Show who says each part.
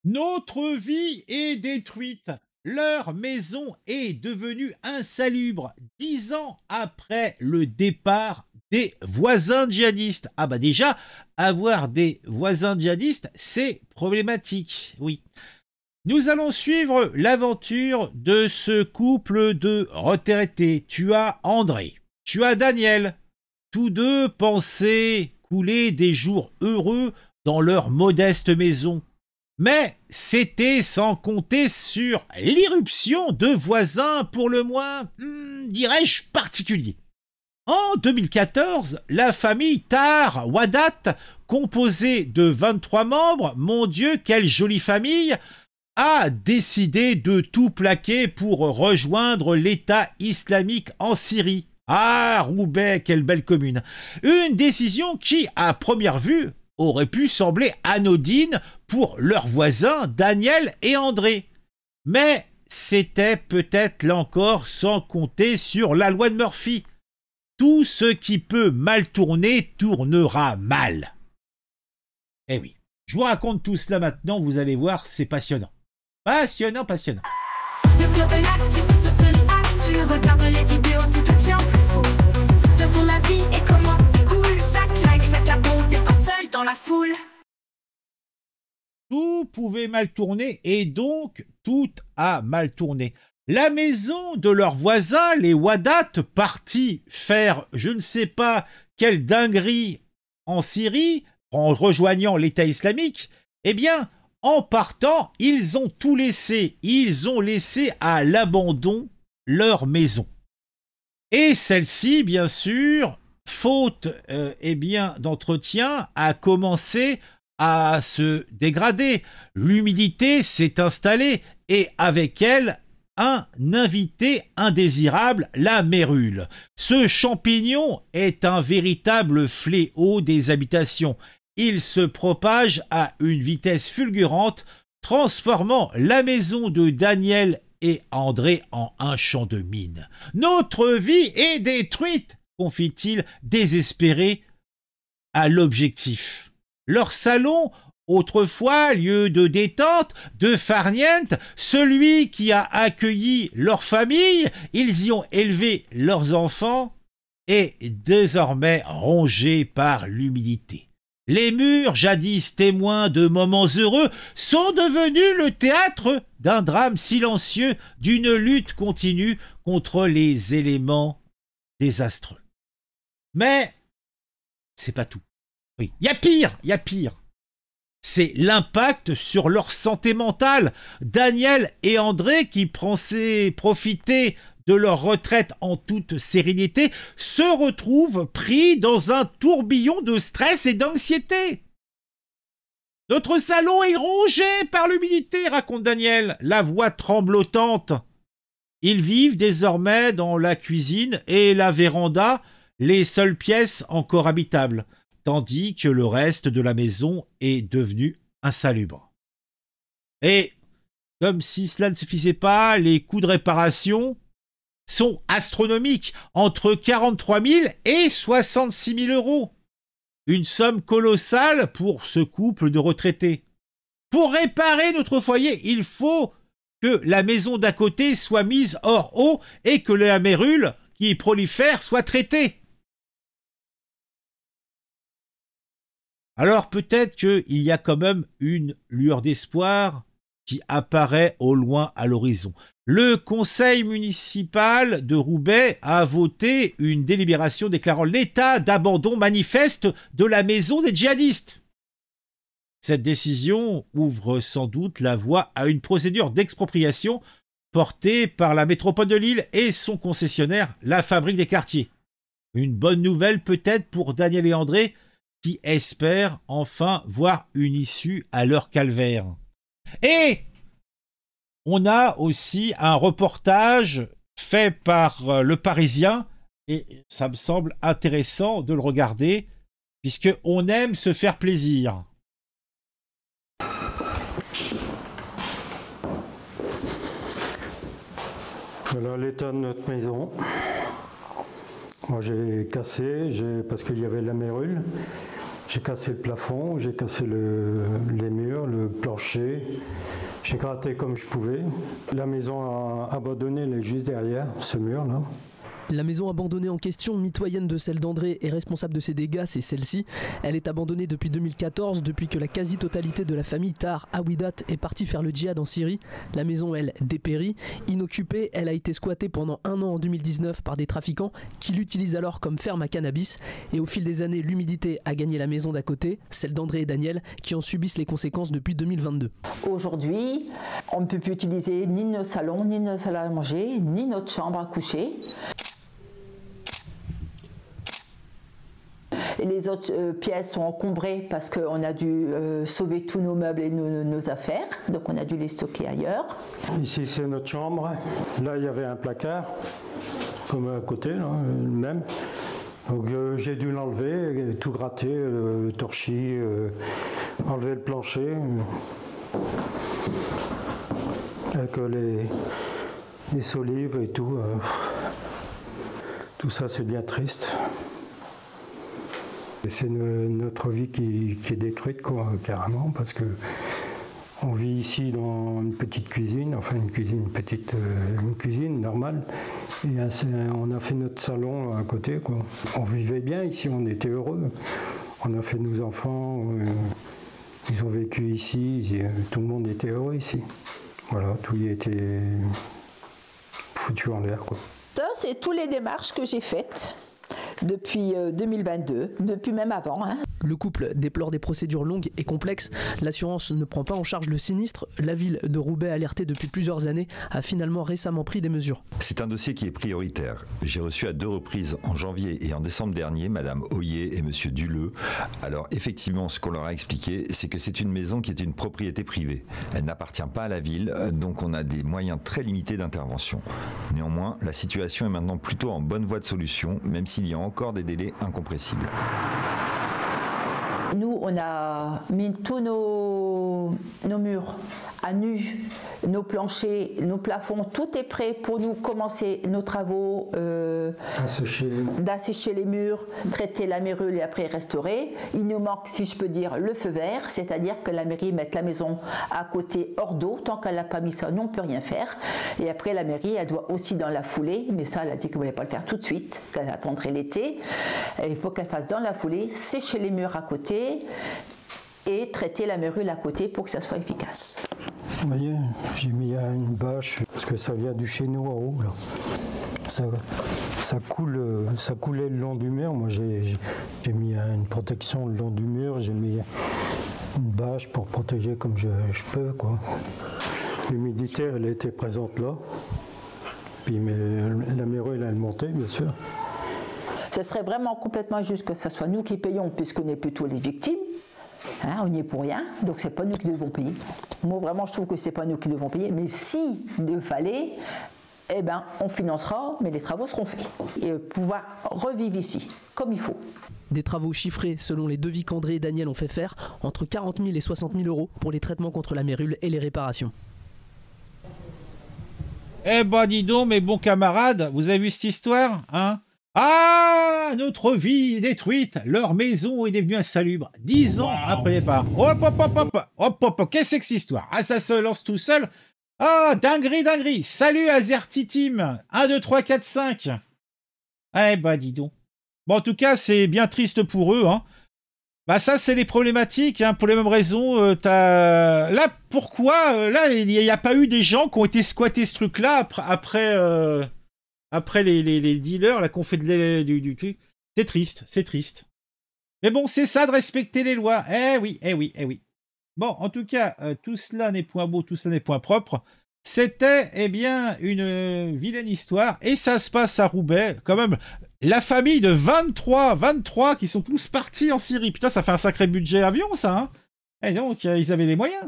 Speaker 1: Notre vie est détruite. Leur maison est devenue insalubre 10 ans après le départ des voisins djihadistes. Ah bah déjà, avoir des voisins djihadistes, c'est problématique, oui. Nous allons suivre l'aventure de ce couple de retraités. Tu as André, tu as Daniel. Tous deux pensaient couler des jours heureux dans leur modeste maison. Mais c'était sans compter sur l'irruption de voisins pour le moins, dirais-je, particuliers. En 2014, la famille Tahar Wadat, composée de 23 membres, mon Dieu, quelle jolie famille, a décidé de tout plaquer pour rejoindre l'État islamique en Syrie. Ah, Roubaix, quelle belle commune. Une décision qui, à première vue, aurait pu sembler anodine pour leurs voisins Daniel et André. Mais c'était peut-être là encore sans compter sur la loi de Murphy. Tout ce qui peut mal tourner tournera mal. Eh oui, je vous raconte tout cela maintenant, vous allez voir, c'est passionnant. Passionnant, passionnant.
Speaker 2: Le club de l'actu, c'est sur tu regardes les vidéos, tout devient plus fou. De ton avis et comment c'est cool. Chaque like, chaque abon, t'es pas seul dans la foule.
Speaker 1: Tout pouvait mal tourner et donc tout a mal tourné. La maison de leurs voisins, les Wadat, partis faire je ne sais pas quelle dinguerie en Syrie, en rejoignant l'État islamique, eh bien, en partant, ils ont tout laissé. Ils ont laissé à l'abandon leur maison. Et celle-ci, bien sûr, faute d'entretien, a commencé à se dégrader. L'humidité s'est installée et avec elle, un invité indésirable, la mérule. Ce champignon est un véritable fléau des habitations. Il se propage à une vitesse fulgurante, transformant la maison de Daniel et André en un champ de mine. « Notre vie est détruite !» confie-t-il désespéré à l'objectif. Leur salon, autrefois lieu de détente, de farniente, celui qui a accueilli leur famille, ils y ont élevé leurs enfants, est désormais rongé par l'humidité. Les murs, jadis témoins de moments heureux, sont devenus le théâtre d'un drame silencieux, d'une lutte continue contre les éléments désastreux. Mais c'est pas tout. Oui, il y a pire, il y a pire. C'est l'impact sur leur santé mentale. Daniel et André, qui pensaient profiter de leur retraite en toute sérénité, se retrouvent pris dans un tourbillon de stress et d'anxiété. « Notre salon est rongé par l'humidité », raconte Daniel, la voix tremblotante. Ils vivent désormais dans la cuisine et la véranda, les seules pièces encore habitables, tandis que le reste de la maison est devenu insalubre. Et, comme si cela ne suffisait pas, les coûts de réparation sont astronomiques, entre 43 000 et 66 000 euros. Une somme colossale pour ce couple de retraités. Pour réparer notre foyer, il faut que la maison d'à côté soit mise hors eau et que la mérule qui prolifère soit traitée. Alors peut-être qu'il y a quand même une lueur d'espoir qui apparaît au loin à l'horizon. Le conseil municipal de Roubaix a voté une délibération déclarant l'état d'abandon manifeste de la maison des djihadistes. Cette décision ouvre sans doute la voie à une procédure d'expropriation portée par la métropole de Lille et son concessionnaire, la Fabrique des Quartiers. Une bonne nouvelle peut-être pour Daniel et André, qui espèrent enfin voir une issue à leur calvaire. Et on a aussi un reportage fait par Le Parisien, et ça me semble intéressant de le regarder, puisqu'on aime se faire plaisir.
Speaker 3: Voilà l'état de notre maison. Moi j'ai cassé parce qu'il y avait la mérule. J'ai cassé le plafond, j'ai cassé les murs, le plancher. J'ai gratté comme je pouvais. La maison abandonnée, elle est juste derrière ce mur-là.
Speaker 4: La maison abandonnée en question, mitoyenne de celle d'André et responsable de ses dégâts, c'est celle-ci. Elle est abandonnée depuis 2014, depuis que la quasi-totalité de la famille Tahar Awidat est partie faire le djihad en Syrie. La maison, elle, dépérit. Inoccupée, elle a été squattée pendant 1 an en 2019 par des trafiquants qui l'utilisent alors comme ferme à cannabis. Et au fil des années, l'humidité a gagné la maison d'à côté, celle d'André et Daniel, qui en subissent les conséquences depuis 2022.
Speaker 5: Aujourd'hui, on ne peut plus utiliser ni nos salons, ni nos salles à manger, ni notre chambre à coucher. Et les autres pièces sont encombrées parce qu'on a dû sauver tous nos meubles et nos affaires, donc on a dû les stocker ailleurs.
Speaker 3: Ici c'est notre chambre, là il y avait un placard, comme à côté, là, le même. Donc j'ai dû l'enlever, tout gratter, le torchis, enlever le plancher, avec les solives et tout. Tout ça c'est bien triste. C'est notre vie qui est détruite, quoi, carrément, parce que on vit ici dans une petite cuisine, enfin une cuisine normale, et on a fait notre salon à côté, quoi. On vivait bien ici, on était heureux. On a fait nos enfants, ils ont vécu ici, tout le monde était heureux ici. Voilà, tout y était foutu en l'air, quoi.
Speaker 5: Ça, c'est toutes les démarches que j'ai faites depuis 2022, depuis même avant.
Speaker 4: Le couple déplore des procédures longues et complexes. L'assurance ne prend pas en charge le sinistre. La ville de Roubaix, alertée depuis plusieurs années, a finalement récemment pris des mesures.
Speaker 6: C'est un dossier qui est prioritaire. J'ai reçu à 2 reprises, en janvier et en décembre dernier, Madame Hoyer et Monsieur Duleux. Alors effectivement, ce qu'on leur a expliqué, c'est que c'est une maison qui est une propriété privée. Elle n'appartient pas à la ville, donc on a des moyens très limités d'intervention. Néanmoins, la situation est maintenant plutôt en bonne voie de solution, même s'il y a encore des délais incompressibles.
Speaker 5: Nous, on a mis tous nos murs à nu, nos planchers, nos plafonds, tout est prêt pour nous commencer nos travaux d'assécher les murs, traiter la mérule et après restaurer. Il nous manque, si je peux dire, le feu vert, c'est-à-dire que la mairie mette la maison à côté hors d'eau. Tant qu'elle n'a pas mis ça, nous, on ne peut rien faire. Et après, la mairie, elle doit aussi dans la foulée, mais ça, elle a dit qu'elle ne voulait pas le faire tout de suite, qu'elle attendrait l'été. Il faut qu'elle fasse dans la foulée, sécher les murs à côté et traiter la mérule à côté pour que ça soit efficace.
Speaker 3: Vous voyez, j'ai mis une bâche parce que ça vient du chez nous en haut. Là. Ça coulait le long du mur. Moi, j'ai mis une protection le long du mur. J'ai mis une bâche pour protéger comme je peux, quoi. L'humidité, elle était présente là. Puis la mérule, elle montait, bien sûr.
Speaker 5: Ce serait vraiment complètement injuste que ce soit nous qui payons, puisqu'on est plutôt les victimes. On n'y est pour rien, donc c'est pas nous qui devons payer. Moi, vraiment, je trouve que c'est pas nous qui devons payer, mais si il fallait, eh ben, on financera, mais les travaux seront faits. Et pouvoir revivre ici, comme il faut.
Speaker 4: Des travaux chiffrés, selon les devis qu'André et Daniel ont fait faire, entre 40 000 et 60 000 euros pour les traitements contre la mérule et les réparations.
Speaker 1: Eh ben, dis donc, mes bons camarades, vous avez vu cette histoire, hein? Ah, notre vie est détruite, leur maison est devenue insalubre, 10 ans après le départ. Hop, qu'est-ce que c'est que cette histoire? Ah, ça se lance tout seul. Ah, dinguerie. Salut Azerty Team, 1, 2, 3, 4, 5. Eh ben, dis donc. Bon, en tout cas, c'est bien triste pour eux, hein. Bah ça, c'est les problématiques, hein, pour les mêmes raisons. Là, pourquoi là, il n'y a pas eu des gens qui ont été squattés ce truc-là après les dealers, là, qu'on fait du truc. C'est triste. Mais bon, c'est ça de respecter les lois. Eh oui. Bon, en tout cas, tout cela n'est point beau, tout cela n'est point propre. C'était, eh bien, une vilaine histoire. Et ça se passe à Roubaix. Quand même, la famille de 23 qui sont tous partis en Syrie. Putain, ça fait un sacré budget avion, ça, hein. Et donc, ils avaient les moyens.